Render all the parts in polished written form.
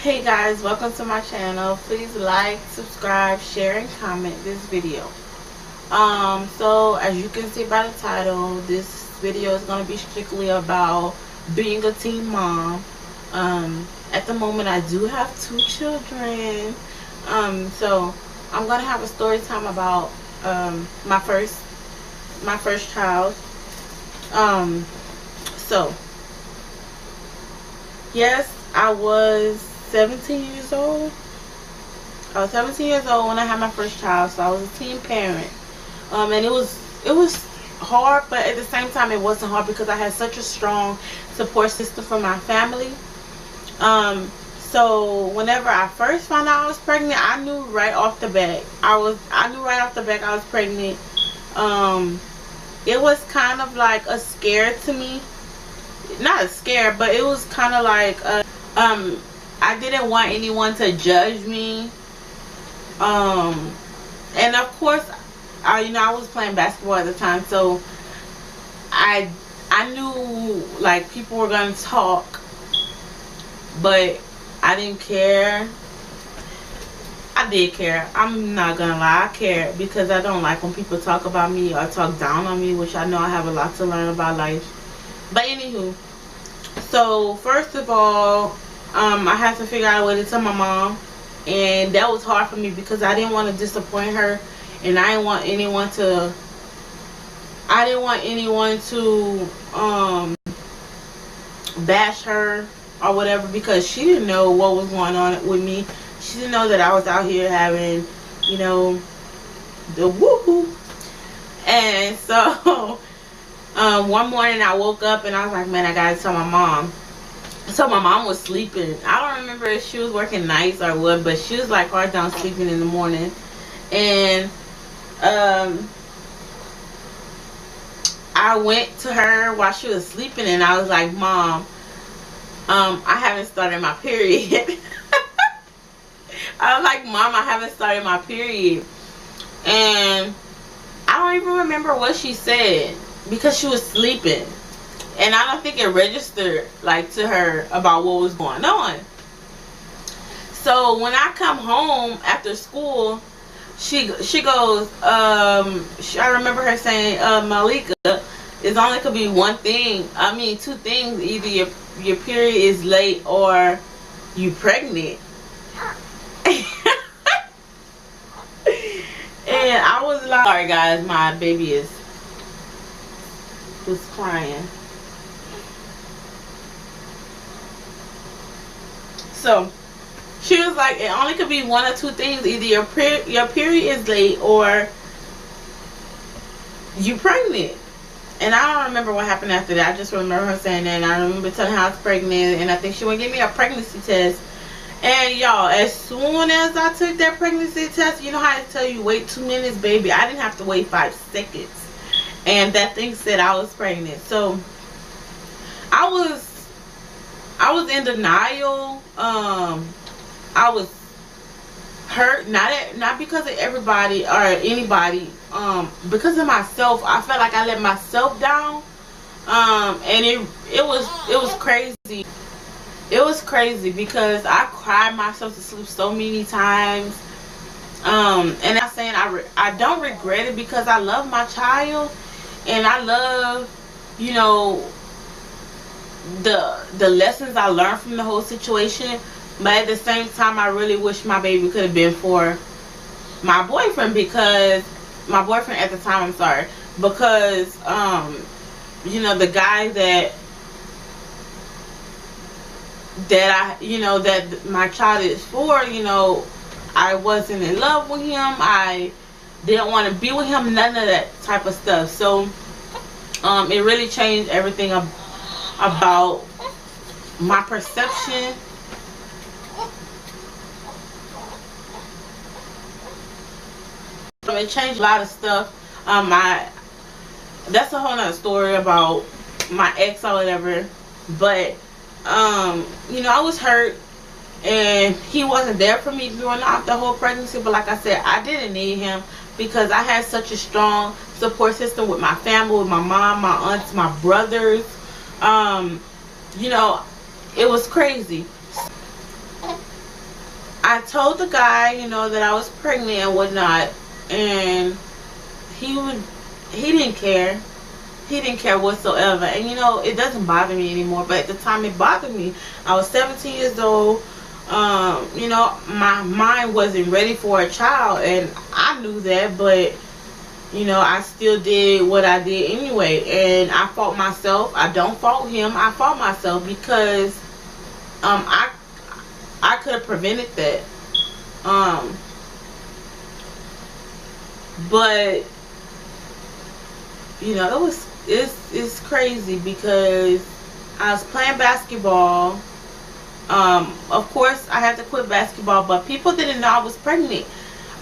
Hey guys, welcome to my channel. Please like, subscribe, share, and comment this video. So as you can see by the title, this video is going to be strictly about being a teen mom. At the moment I do have 2 children. So I'm going to have a story time about my first child. So yes, I was 17 years old. I was 17 years old when I had my first child, so I was a teen parent. And it was hard, but at the same time it wasn't hard because I had such a strong support system from my family. So whenever I first found out I was pregnant, I knew right off the bat. I knew right off the bat I was pregnant. It was kind of like a scare to me. Not a scare, but it was kind of like I didn't want anyone to judge me. And of course, I was playing basketball at the time, so I knew like people were gonna talk, but I didn't care. I did care. I'm not gonna lie, I cared because I don't like when people talk about me or talk down on me, which I know I have a lot to learn about life. But anywho, so first of all, I had to figure out a way to tell my mom, and that was hard for me because I didn't want to disappoint her, and I didn't want anyone to bash her or whatever, because she didn't know what was going on with me. She didn't know that I was out here having, the woohoo. And so one morning I woke up and I was like, man, I gotta tell my mom. So my mom was sleeping. I don't remember if she was working nights or what, but she was like hard down sleeping in the morning. And I went to her while she was sleeping and I was like, Mom, I haven't started my period. I was like, Mom, I haven't started my period. And I don't even remember what she said because she was sleeping. And I don't think it registered like to her about what was going on. So when I come home after school, she goes, I remember her saying, Malika, it only could be two things. Either your period is late or you pregnant. And I was like, sorry guys, my baby was crying. So she was like, it only could be one or two things. Either your period is late or you pregnant. And I don't remember what happened after that. I just remember her saying that, and I remember telling her I was pregnant, and I think she would give me a pregnancy test. And y'all, as soon as I took that pregnancy test, you know how I tell you wait 2 minutes, baby? I didn't have to wait 5 seconds. And that thing said I was pregnant. So I was in denial. I was hurt, not because of everybody or anybody, because of myself. I felt like I let myself down. And it was crazy. It was crazy because I cried myself to sleep so many times. And I'm saying I don't regret it because I love my child and I love, the lessons I learned from the whole situation. But at the same time, I really wish my baby could have been for my boyfriend, because my boyfriend at the time, I'm sorry, because the guy that my child is for, I wasn't in love with him. I didn't want to be with him, none of that type of stuff. So it really changed everything about my perception. It changed a lot of stuff. That's a whole nother story about my ex or whatever. But I was hurt, and he wasn't there for me during the whole pregnancy. But like I said, I didn't need him because I had such a strong support system with my family, with my mom, my aunts, my brothers. It was crazy. I told the guy, you know, that I was pregnant and whatnot, and he would he didn't care. He didn't care whatsoever. And you know, it doesn't bother me anymore, but at the time it bothered me. I was 17 years old. You know, my mind wasn't ready for a child, and I knew that, but you know, I still did what I did anyway, and I fault myself. I don't fault him. I fault myself because I could have prevented that. But you know, it's crazy because I was playing basketball. Of course, I had to quit basketball, but people didn't know I was pregnant.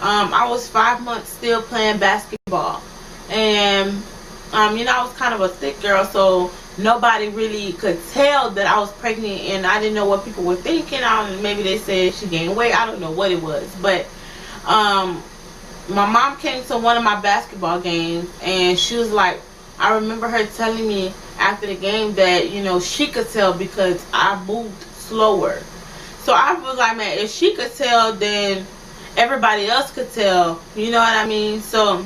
I was 5 months still playing basketball, and you know, I was kind of a thick girl, so nobody really could tell that I was pregnant, and I didn't know what people were thinking. I don't know, maybe they said she gained weight. I don't know what it was, but my mom came to one of my basketball games, and she was like, I remember her telling me after the game that, you know, she could tell because I moved slower. So I was like, man, if she could tell, then everybody else could tell. You know what I mean? So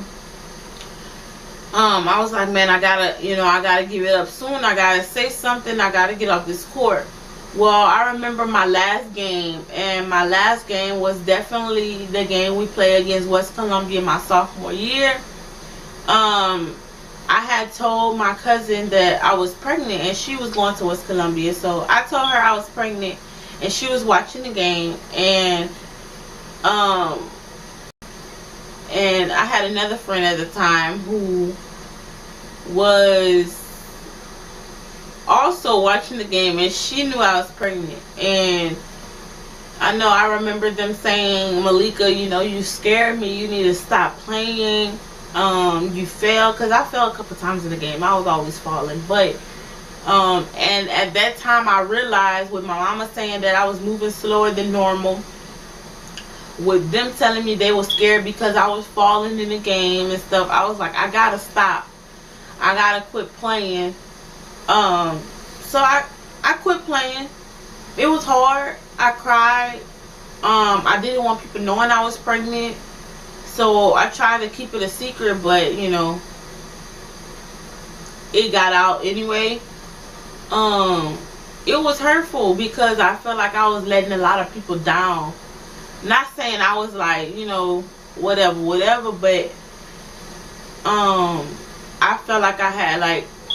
I was like, man, I gotta give it up soon. I gotta say something. I gotta get off this court. Well, I remember my last game, and my last game was definitely the game we played against West Columbia my sophomore year. I had told my cousin that I was pregnant, and she was going to West Columbia. So I told her I was pregnant, and she was watching the game, and I had another friend at the time who was also watching the game, and she knew I was pregnant. And I remember them saying, Malika, you know, you scared me, you need to stop playing. You fell, because I fell a couple times in the game. I was always falling, but and at that time I realized, with my mama saying that I was moving slower than normal, with them telling me they were scared because I was falling in the game and stuff, I was like, I gotta stop, I gotta quit playing. So I quit playing. It was hard. I cried. I didn't want people knowing I was pregnant, so I tried to keep it a secret, but you know, it got out anyway. It was hurtful because I felt like I was letting a lot of people down. Not saying I was like, you know, whatever, but I felt like I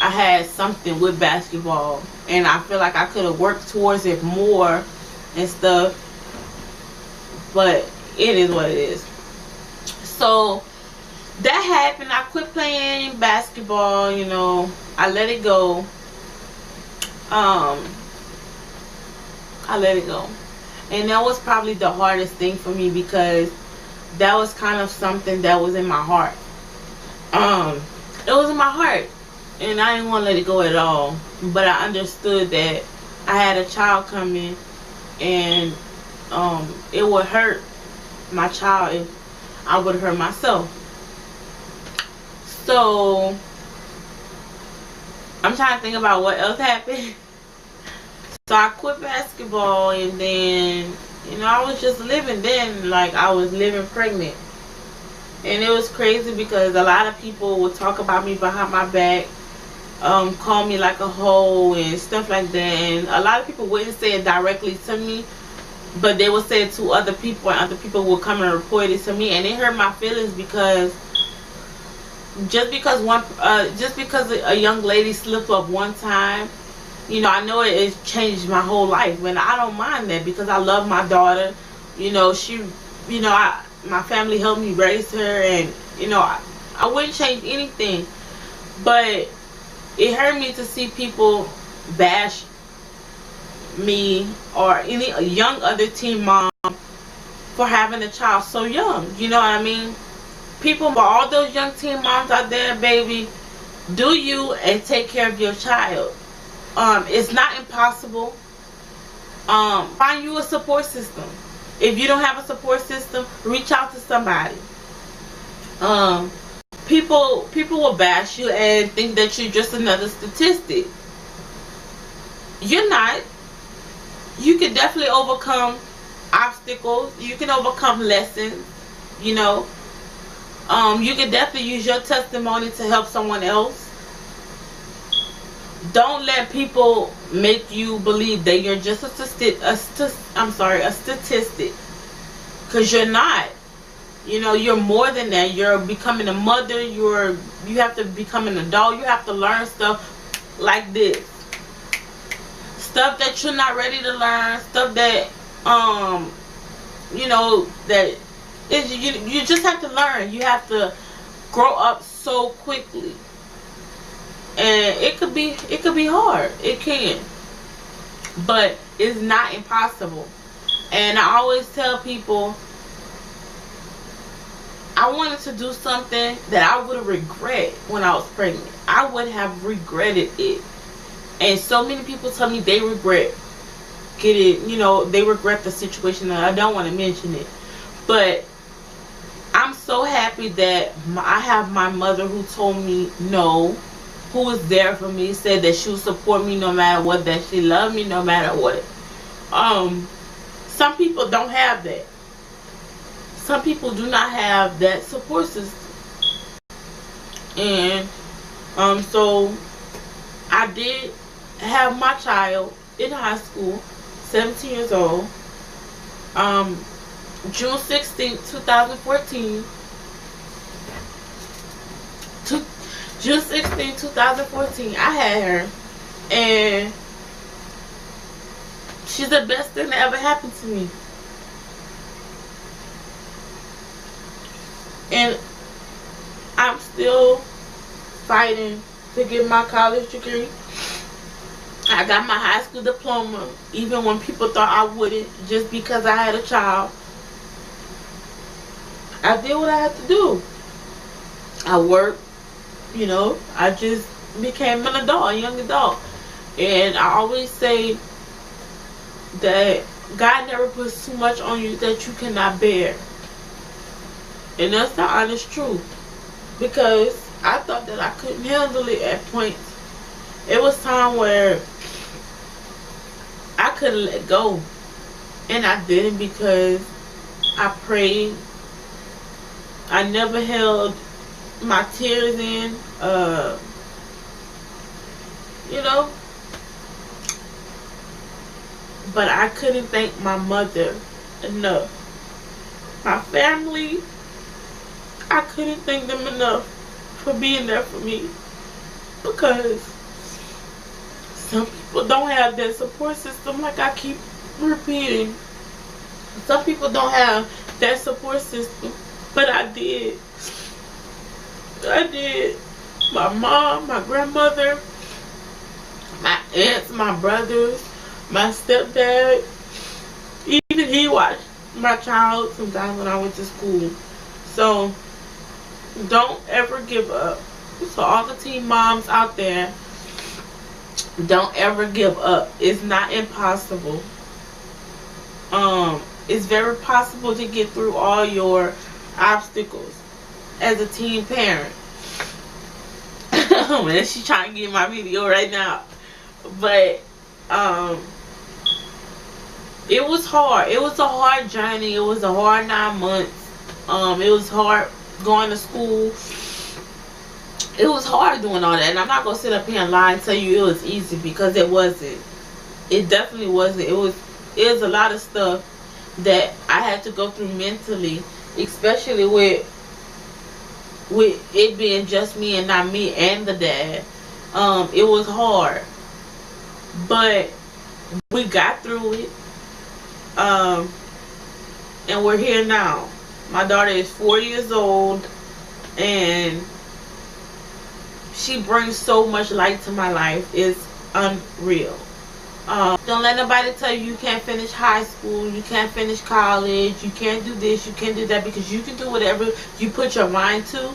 had something with basketball, and I feel like I could have worked towards it more and stuff, but it is what it is. So that happened. I quit playing basketball, you know, I let it go. I let it go, and that was probably the hardest thing for me because that was kind of something that was in my heart. It was in my heart, and I didn't want to let it go at all. But I understood that I had a child coming, and it would hurt my child if I would hurt myself. So I'm trying to think about what else happened. So I quit basketball, and then, you know, I was just living then like I was living pregnant. And it was crazy because a lot of people would talk about me behind my back, call me like a hoe and stuff like that. And a lot of people wouldn't say it directly to me, but they would say it to other people, and other people would come and report it to me, and it hurt my feelings because just because a young lady slipped up one time, you know, I know it changed my whole life. And I don't mind that because I love my daughter. You know, my family helped me raise her, and you know, I wouldn't change anything. But it hurt me to see people bash me or any young other teen mom for having a child so young. You know what I mean? People, for all those young teen moms out there, baby, do you and take care of your child. It's not impossible. Find you a support system. If you don't have a support system, reach out to somebody. People will bash you and think that you're just another statistic. You're not. You can definitely overcome obstacles obstacles. You can overcome lessons. You know, you can definitely use your testimony to help someone else. Don't let people make you believe that you're just a statistic, because you're not. You know, you're more than that. You're becoming a mother. You have to become an adult. You have to learn stuff like this, stuff that you're not ready to learn, stuff that you know, that is, you just have to learn. You have to grow up so quickly, and it could be hard. It can, but it's not impossible. And I always tell people, I wanted to do something that I would have regret when I was pregnant. I would have regretted it. And so many people tell me they regret getting, you know, they regret the situation, and I don't want to mention it. But I'm so happy that I have my mother who told me no, who was there for me, said that she would support me no matter what, that she loved me no matter what. Some people don't have that. Some people do not have that support system. And so I did have my child in high school, 17 years old, June 16th, 2014. June 16th, 2014, I had her, and she's the best thing that ever happened to me. And I'm still fighting to get my college degree. I got my high school diploma, even when people thought I wouldn't, just because I had a child. I did what I had to do. I worked, you know, I just became an adult, a young adult. And I always say that God never puts too much on you that you cannot bear. And that's the honest truth. Because I thought that I couldn't handle it at points. It was time where I couldn't let go. And I didn't, because I prayed. I never held my tears in. You know. But I couldn't thank my mother enough. My family, I couldn't thank them enough for being there for me, because some people don't have that support system, like I keep repeating. Some people don't have that support system, but I did. I did. My mom, my grandmother, my aunts, my brothers, my stepdad, even he watched my child sometimes when I went to school. So don't ever give up. So all the teen moms out there, don't ever give up. It's not impossible. It's very possible to get through all your obstacles as a teen parent. Man, she's trying to get my video right now. But it was hard. It was a hard journey. It was a hard 9 months. It was hard going to school. It was hard doing all that. And I'm not going to sit up here and lie and tell you it was easy, because it wasn't. It definitely wasn't. It was a lot of stuff that I had to go through mentally, especially with it being just me and not me and the dad. It was hard. But we got through it. And we're here now. My daughter is 4 years old, and she brings so much light to my life. It's unreal. Don't let nobody tell you you can't finish high school, you can't finish college, you can't do this, you can't do that, because you can do whatever you put your mind to,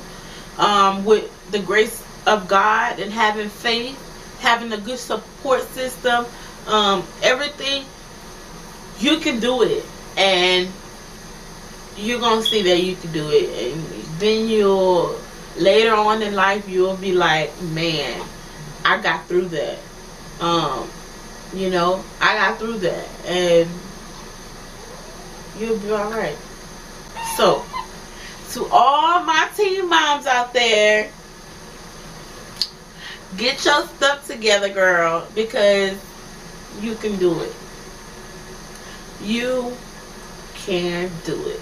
with the grace of God and having faith, having a good support system, everything. You can do it, and you're gonna see that you can do it, and then you'll, later on in life, you'll be like, man, I got through that. You know, I got through that. And You'll be alright. So, to all my teen moms out there, get your stuff together, girl, because you can do it. You can do it.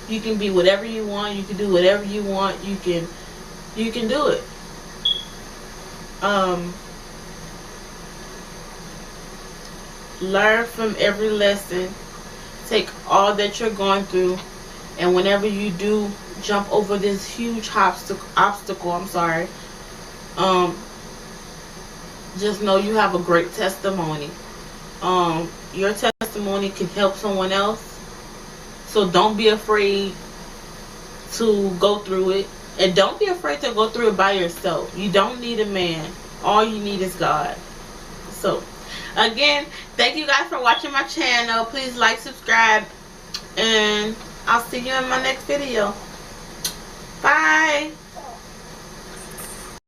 You can be whatever you want. You can do whatever you want. You can do it. Learn from every lesson. Take all that you're going through, and whenever you do jump over this huge obstacle, just know you have a great testimony. Your testimony can help someone else, so don't be afraid to go through it, and don't be afraid to go through it by yourself. You don't need a man. All you need is God. So again, thank you guys for watching my channel. Please like, subscribe, and I'll see you in my next video. Bye.